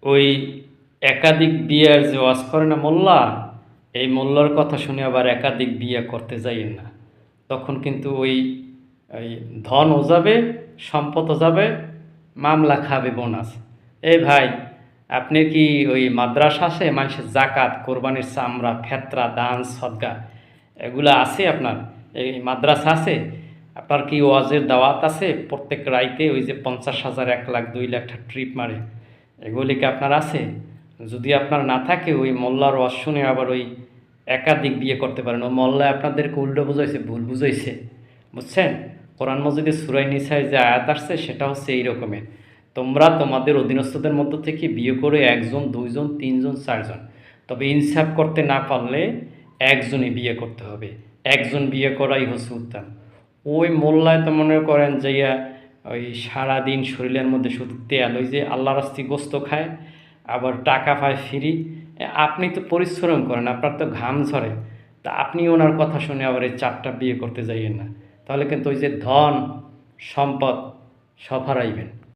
ওই একাধিক বিয়ের যে ওয়াজ করে না মোল্লা, এই মোল্লার কথা শুনে আবার একাধিক বিয়ে করতে যাইয়েন না। তখন কিন্তু ওই ওই ধনও যাবে, সম্পদও যাবে, মামলা খাবে বোনাস। এই ভাই, আপনি কি ওই মাদ্রাসা আছে মানুষের জাকাত, কোরবানির চামড়া, ফেতরা, দান, সদকা এগুলা আছে আপনার? এই মাদ্রাসা আছে? আপনার কি ওয়াজের দাওয়াত আছে প্রত্যেক রাইতে ওই যে 50,000, 1 লাখ, 2 লাখ ট্রিপ মারে, এগুলি কি আপনার আছে? যদি আপনার না থাকে ওই মোল্লার ওয়াজ শুনে আবার ওই একাধিক বিয়ে করতে পারেন। ও মোল্লা আপনাদেরকে উল্টো বুঝাইছে, ভুল বুঝাইছে, বুঝছেন? কোরআন মজিদে সূরা নিসায় যে আয়াত আসছে সেটা হচ্ছে এই রকমের, তোমরা তোমাদের অধীনস্থদের মধ্য থেকে বিয়ে করে 1 জন, 2 জন, 3 জন, 4 জন, তবে ইনসাফ করতে না পারলে একজনই বিয়ে করতে হবে। 1 জন বিয়ে করাই হচ্ছে উত্তম। ওই মোল্লায় তো মনে করেন যে ওই সারাদিন শরীরের মধ্যে শুধু তেল, ওই যে আল্লাহ রাস্তি গোস্ত খায়, আবার টাকা পায় ফ্রি। আপনি তো পরিশ্রম করেন, আপনার তো ঘাম ঝরে, তা আপনি ওনার কথা শুনে আবার এই 4টা বিয়ে করতে যাইয়েন না। তাহলে কিন্তু ওই যে ধন সম্পদ সব হারাইবেন।